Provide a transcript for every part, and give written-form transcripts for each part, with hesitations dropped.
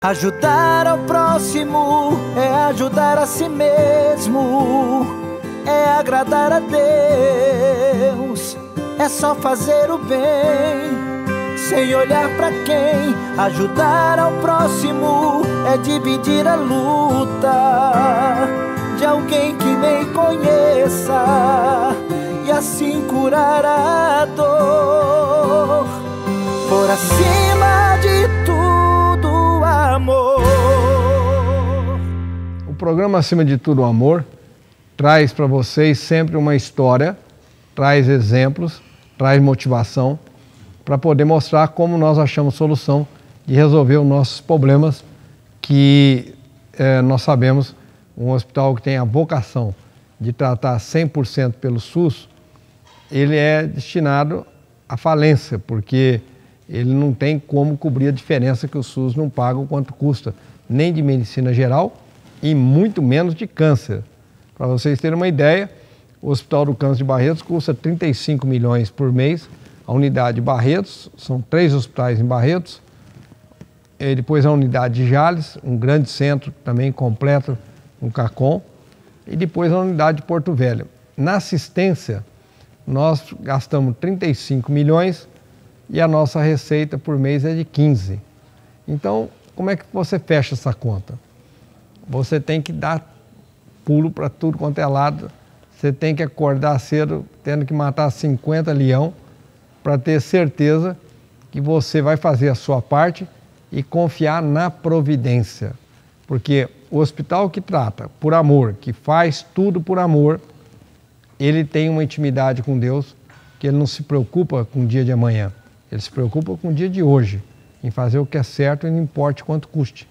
Ajudar ao próximo é ajudar a si mesmo, é agradar a Deus, é só fazer o bem, sem olhar pra quem. Ajudar ao próximo é dividir a luta de alguém que nem conheça e assim curar a dor. Por acima de tudo, amor. O programa Acima de Tudo, Amor traz para vocês sempre uma história, traz exemplos, traz motivação para poder mostrar como nós achamos solução de resolver os nossos problemas, que nós sabemos, um hospital que tem a vocação de tratar 100% pelo SUS, ele é destinado à falência, porque ele não tem como cobrir a diferença que o SUS não paga, o quanto custa, nem de medicina geral e muito menos de câncer. Para vocês terem uma ideia, o Hospital do Câncer de Barretos custa 35 milhões por mês, a unidade de Barretos, são 3 hospitais em Barretos, e depois a unidade de Jales, um grande centro também completo no CACOM, e depois a unidade de Porto Velho. Na assistência, nós gastamos 35 milhões e a nossa receita por mês é de 15. Então, como é que você fecha essa conta? Você tem que dar pulo para tudo quanto é lado, você tem que acordar cedo, tendo que matar 50 leão, para ter certeza que você vai fazer a sua parte e confiar na providência. Porque o hospital que trata por amor, que faz tudo por amor, ele tem uma intimidade com Deus, que ele não se preocupa com o dia de amanhã, ele se preocupa com o dia de hoje, em fazer o que é certo e não importe quanto custe.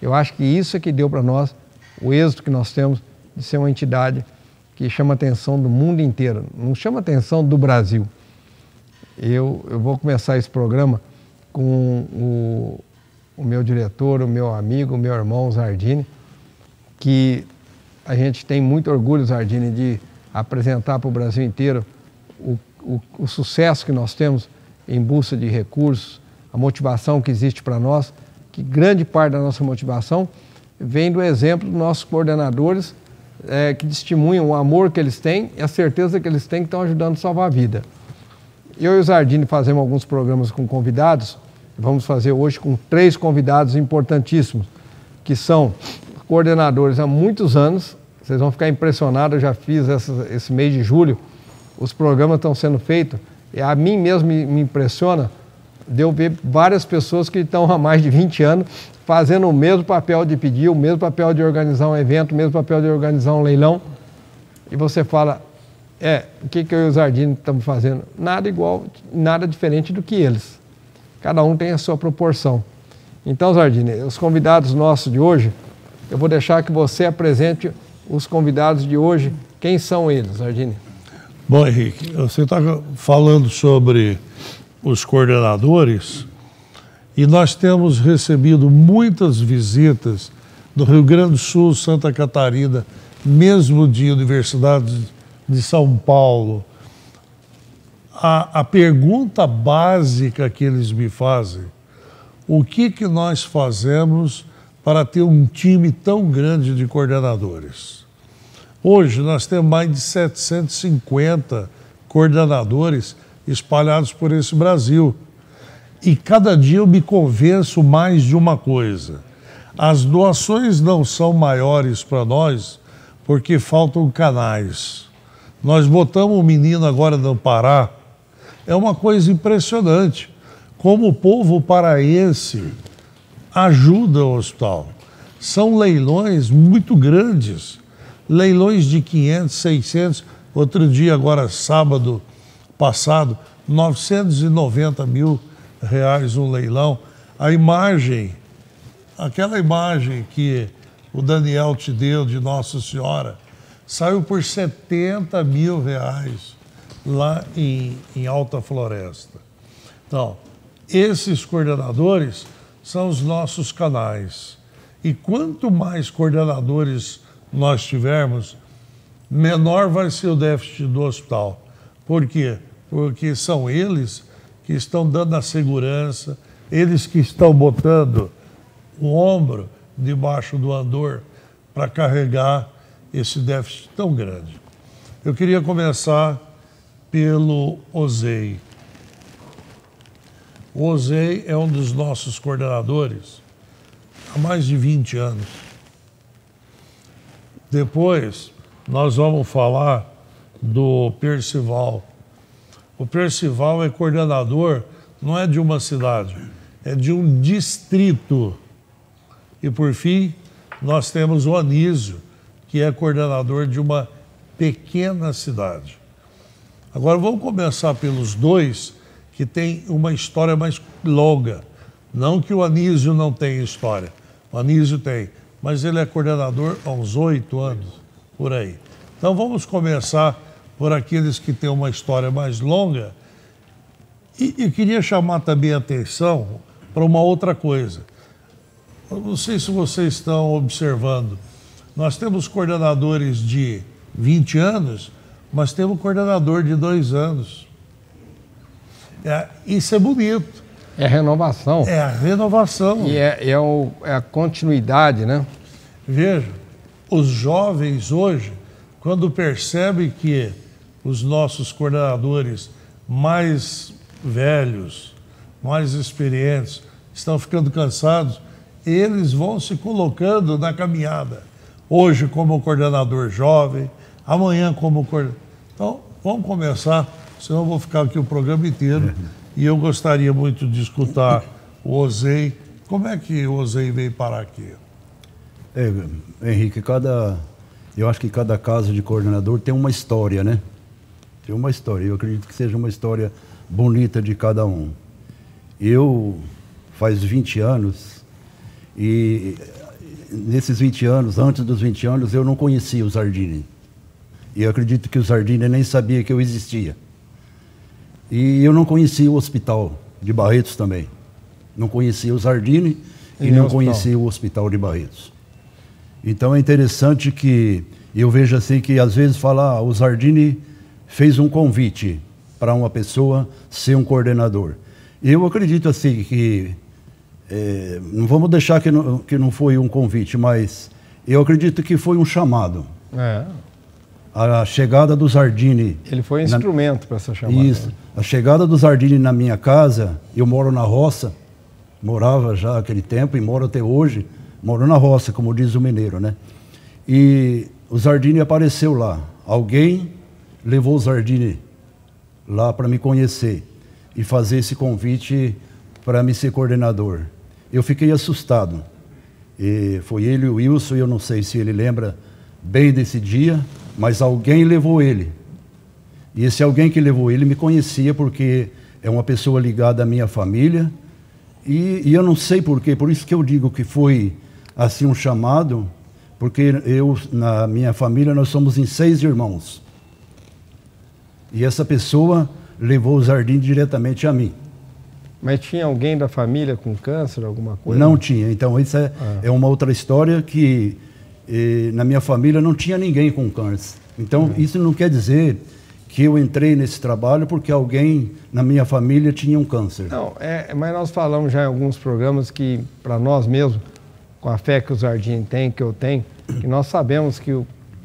Eu acho que isso é que deu para nós o êxito que nós temos de ser uma entidade que chama a atenção do mundo inteiro, não chama a atenção do Brasil. Eu vou começar esse programa com o meu diretor, o meu amigo, o meu irmão Zardini, que a gente tem muito orgulho, Zardini, de apresentar para o Brasil inteiro o sucesso que nós temos em busca de recursos, a motivação que existe para nós, que grande parte da nossa motivação vem do exemplo dos nossos coordenadores, que testemunham o amor que eles têm e a certeza que eles têm que estão ajudando a salvar a vida. Eu e o Zardini fazemos alguns programas com convidados, vamos fazer hoje com 3 convidados importantíssimos, que são coordenadores há muitos anos. Vocês vão ficar impressionados, eu já fiz esse mês de julho, os programas estão sendo feitos, e a mim mesmo me impressiona de eu ver várias pessoas que estão há mais de 20 anos fazendo o mesmo papel de pedir, o mesmo papel de organizar um evento, o mesmo papel de organizar um leilão, e você fala, o que eu e o Zardini estamos fazendo? Nada igual, nada diferente do que eles. Cada um tem a sua proporção. Então, Zardini, os convidados nossos de hoje, eu vou deixar que você apresente os convidados de hoje. Quem são eles, Zardini? Bom, Henrique, você está falando sobre os coordenadores e nós temos recebido muitas visitas do Rio Grande do Sul, Santa Catarina, mesmo de universidades de São Paulo. A pergunta básica que eles me fazem, o que nós fazemos para ter um time tão grande de coordenadores? Hoje nós temos mais de 750 coordenadores espalhados por esse Brasil. E cada dia eu me convenço mais de uma coisa. As doações não são maiores para nós porque faltam canais. Nós botamos um menino agora no Pará, é uma coisa impressionante, como o povo paraense ajuda o hospital. São leilões muito grandes, leilões de 500, 600, outro dia, agora sábado passado, 990 mil reais um leilão. A imagem, aquela imagem que o Daniel te deu de Nossa Senhora, saiu por 70 mil reais lá em Alta Floresta. Então, esses coordenadores são os nossos canais. E quanto mais coordenadores nós tivermos, menor vai ser o déficit do hospital. Por quê? Porque são eles que estão dando a segurança, eles que estão botando um ombro debaixo do andor para carregar esse déficit tão grande. Eu queria começar pelo Osei. O Osei é um dos nossos coordenadores há mais de 20 anos. Depois, nós vamos falar do Percival. O Percival é coordenador, não é de uma cidade, é de um distrito. E, por fim, nós temos o Anísio, que é coordenador de uma pequena cidade. Agora, vamos começar pelos dois, que têm uma história mais longa. Não que o Anísio não tenha história, o Anísio tem, mas ele é coordenador há uns 8 anos, por aí. Então, vamos começar por aqueles que têm uma história mais longa. E queria chamar também a atenção para uma outra coisa. Eu não sei se vocês estão observando. Nós temos coordenadores de 20 anos, mas temos um coordenador de 2 anos. Isso é bonito. É renovação. É a renovação. E é a continuidade, né? Veja, os jovens hoje, quando percebem que os nossos coordenadores mais velhos, mais experientes, estão ficando cansados, eles vão se colocando na caminhada. Hoje como coordenador jovem, amanhã como coordenador. Então, vamos começar, senão eu vou ficar aqui o programa inteiro. E eu gostaria muito de escutar o Osei. Como é que o Osei veio parar aqui? Henrique, eu acho que cada caso de coordenador tem uma história, né? Tem uma história. Eu acredito que seja uma história bonita de cada um. Eu, faz 20 anos, e nesses 20 anos, antes dos 20 anos, eu não conhecia o Zardini. E eu acredito que o Zardini nem sabia que eu existia. E eu não conhecia o hospital de Barretos também. Não conhecia o Zardini e não conhecia o hospital de Barretos. Então é interessante que eu vejo assim que às vezes fala, o Zardini fez um convite para uma pessoa ser um coordenador. Eu acredito assim que, não vamos deixar que não foi um convite, mas eu acredito que foi um chamado. A chegada do Zardini... Ele foi instrumento para essa chamada. Isso. A chegada do Zardini na minha casa, eu moro na roça, morava já naquele tempo e moro até hoje, moro na roça, como diz o mineiro, né? E o Zardini apareceu lá. Alguém levou o Zardini lá para me conhecer e fazer esse convite para me ser coordenador. Eu fiquei assustado. E foi ele e o Wilson, eu não sei se ele lembra bem desse dia, mas alguém levou ele. E esse alguém que levou ele me conhecia porque é uma pessoa ligada à minha família. E eu não sei porquê, por isso que eu digo que foi assim um chamado, porque na minha família, nós somos em 6 irmãos. E essa pessoa levou o Zardini diretamente a mim. Mas tinha alguém da família com câncer, alguma coisa? Não tinha. Então, isso é uma outra história que na minha família não tinha ninguém com câncer. Então, isso não quer dizer que eu entrei nesse trabalho porque alguém na minha família tinha um câncer. Não, mas nós falamos já em alguns programas que, para nós mesmos, com a fé que o Zardini tem, que eu tenho, que nós sabemos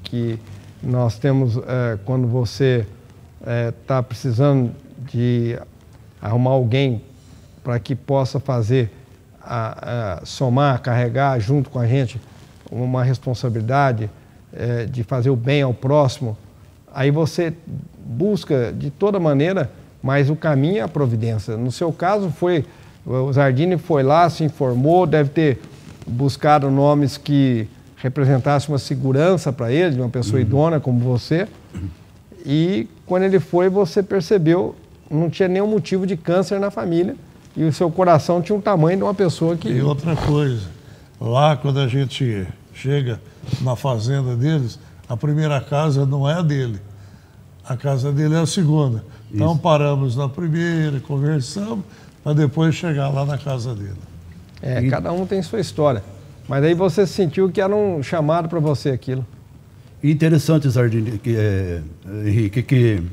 que nós temos, quando você está precisando de arrumar alguém para que possa fazer, somar, carregar junto com a gente uma responsabilidade de fazer o bem ao próximo, aí você busca de toda maneira, mas o caminho é a providência. No seu caso, o Zardini foi lá, se informou, deve ter buscado nomes que representassem uma segurança para ele, de uma pessoa idônea como você, e quando ele foi, você percebeu, não tinha nenhum motivo de câncer na família, e o seu coração tinha um tamanho de uma pessoa que... E outra coisa, lá quando a gente chega na fazenda deles, a primeira casa não é a dele, a casa dele é a segunda. Então isso. Paramos na primeira, conversamos, para depois chegar lá na casa dele. Cada um tem sua história. Mas aí você sentiu que era um chamado para você aquilo. Interessante, Zardini, Henrique, que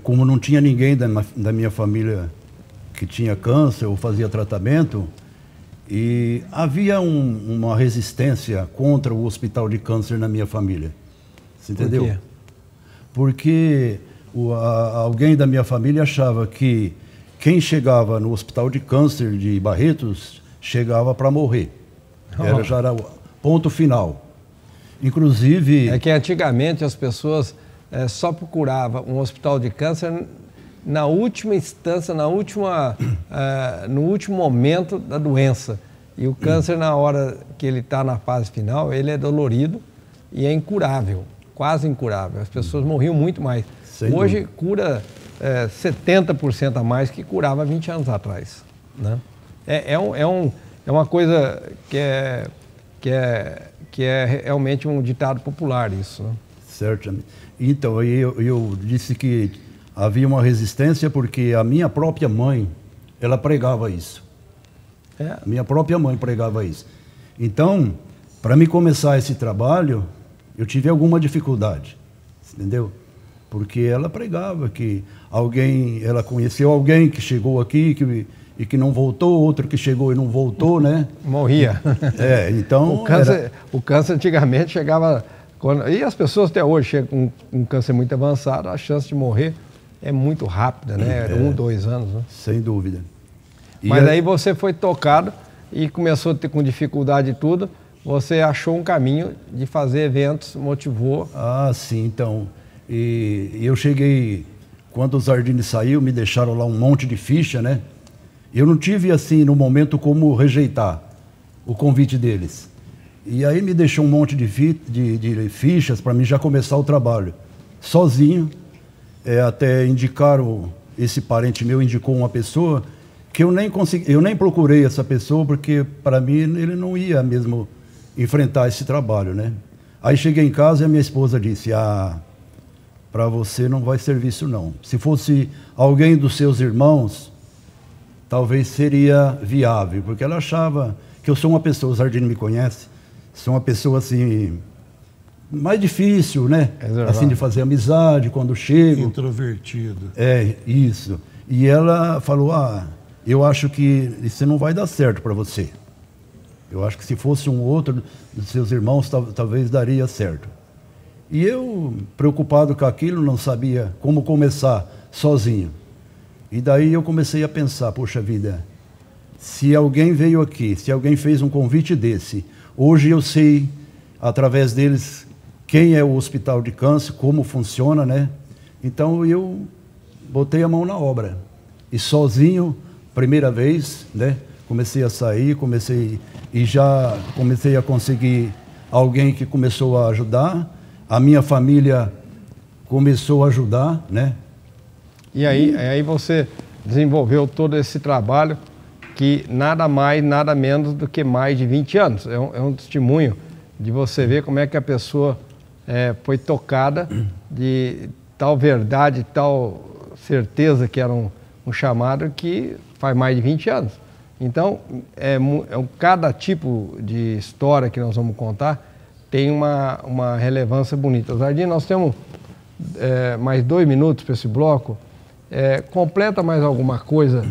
como não tinha ninguém da minha família que tinha câncer ou fazia tratamento, E havia uma resistência contra o hospital de câncer na minha família. Você entendeu? Por quê? Porque alguém da minha família achava que quem chegava no hospital de câncer de Barretos chegava para morrer. Já era o ponto final. Inclusive... É que antigamente as pessoas só procuravam um hospital de câncer na última instância, no último momento da doença. E o câncer, na hora que ele está na fase final, ele é dolorido e é incurável, quase incurável. As pessoas morriam muito mais. Hoje cura 70% a mais que curava 20 anos atrás, né? É uma coisa que é realmente um ditado popular isso, né? Certamente. Então, eu disse que havia uma resistência porque a minha própria mãe, ela pregava isso. A minha própria mãe pregava isso. Então, para me começar esse trabalho, eu tive alguma dificuldade, entendeu? Porque ela pregava que ela conheceu alguém que chegou aqui e que não voltou, outro que chegou e não voltou, né? Morria. Então... O câncer antigamente chegava... E as pessoas até hoje chegam com um câncer muito avançado, a chance de morrer é muito rápida, né? 1, 2 anos, né? Sem dúvida. Mas aí você foi tocado e começou a ter com dificuldade e tudo, você achou um caminho de fazer eventos, motivou. Ah, sim, então. E eu cheguei, quando o Zardini saiu, me deixaram lá um monte de ficha, né? Eu não tive, assim, no momento, como rejeitar o convite deles. E aí me deixou um monte de fichas para mim já começar o trabalho. Sozinho, até esse parente meu indicou uma pessoa que eu nem procurei essa pessoa, porque para mim ele não ia mesmo enfrentar esse trabalho, né? Aí cheguei em casa e a minha esposa disse, para você não vai servir isso não. Se fosse alguém dos seus irmãos, talvez seria viável, porque ela achava que eu sou uma pessoa, o Zardini me conhece, sou uma pessoa assim, mais difícil, né? Assim, de fazer amizade quando chego. Introvertido. Isso. E ela falou, eu acho que isso não vai dar certo para você. Eu acho que se fosse um outro dos seus irmãos, talvez daria certo. E eu, preocupado com aquilo, não sabia como começar sozinho. E daí eu comecei a pensar, poxa vida, se alguém veio aqui, se alguém fez um convite desse, hoje eu sei, através deles, quem é o Hospital de Câncer, como funciona, né? Então eu botei a mão na obra. E sozinho, primeira vez, né? Comecei a sair, e já comecei a conseguir alguém que começou a ajudar. A minha família começou a ajudar, né? E aí você desenvolveu todo esse trabalho que nada mais, nada menos do que mais de 20 anos. É um testemunho de você ver como é que a pessoa foi tocada de tal verdade, tal certeza que era um chamado que faz mais de 20 anos. Então, cada tipo de história que nós vamos contar tem uma relevância bonita. Zardini, nós temos mais 2 minutos para esse bloco. Completa mais alguma coisa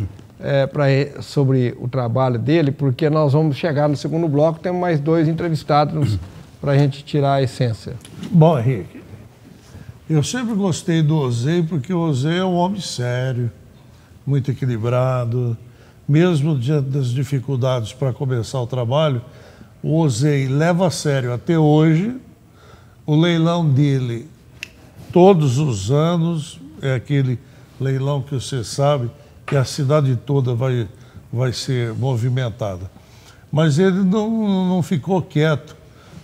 sobre o trabalho dele, porque nós vamos chegar no segundo bloco, temos mais 2 entrevistados para a gente tirar a essência. Bom, Henrique, eu sempre gostei do Osei, porque o Osei é um homem sério, muito equilibrado, mesmo diante das dificuldades para começar o trabalho, o Osei leva a sério até hoje. O leilão dele, todos os anos, é aquele leilão que você sabe que a cidade toda vai ser movimentada. Mas ele não ficou quieto,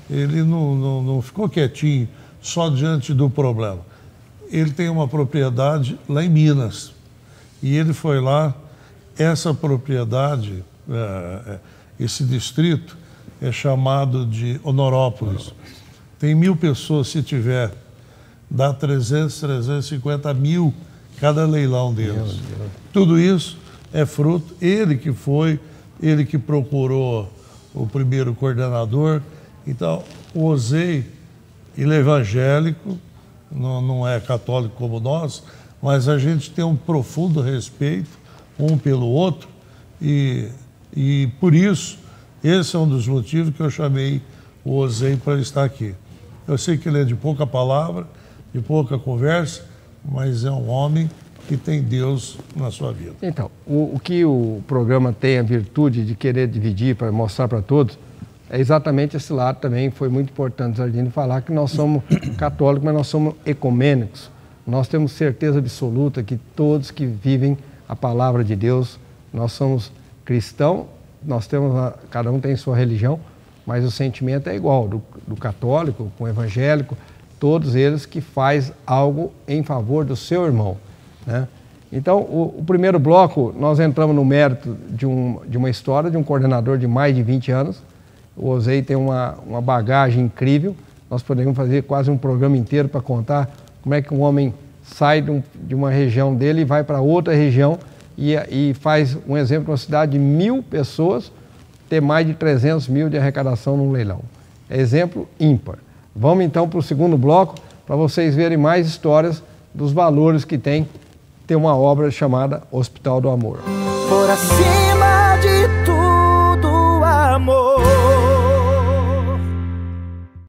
ele não ficou quietinho só diante do problema. Ele tem uma propriedade lá em Minas, e ele foi lá. Essa propriedade, esse distrito, é chamado de Honorópolis. Tem 1.000 pessoas, se tiver, dá 350 mil cada leilão deles. Tudo isso é fruto, ele que procurou o primeiro coordenador. Então, o Osei, ele é evangélico, não é católico como nós, mas a gente tem um profundo respeito um pelo outro, e por isso Esse é um dos motivos que eu chamei o Osei para estar aqui. Eu sei que ele é de pouca palavra, de pouca conversa, mas é um homem que tem Deus na sua vida. Então, o que o programa tem a virtude de querer dividir para mostrar para todos é exatamente esse lado também. Foi muito importante, Zardini, falar que nós somos católicos, mas nós somos ecumênicos. Nós temos certeza absoluta que todos que vivem a palavra de Deus, nós somos cristãos, cada um tem sua religião, mas o sentimento é igual, do católico com o evangélico, todos eles que faz algo em favor do seu irmão, né? Então, o primeiro bloco, nós entramos no mérito de uma história de um coordenador de mais de 20 anos. O Osei tem uma bagagem incrível, nós podemos fazer quase um programa inteiro para contar como é que um homem sai de uma região dele e vai para outra região e faz um exemplo de uma cidade de 1.000 pessoas ter mais de 300 mil de arrecadação num leilão. É exemplo ímpar. Vamos então para o segundo bloco, para vocês verem mais histórias dos valores que tem ter uma obra chamada Hospital do Amor. Por acima de tudo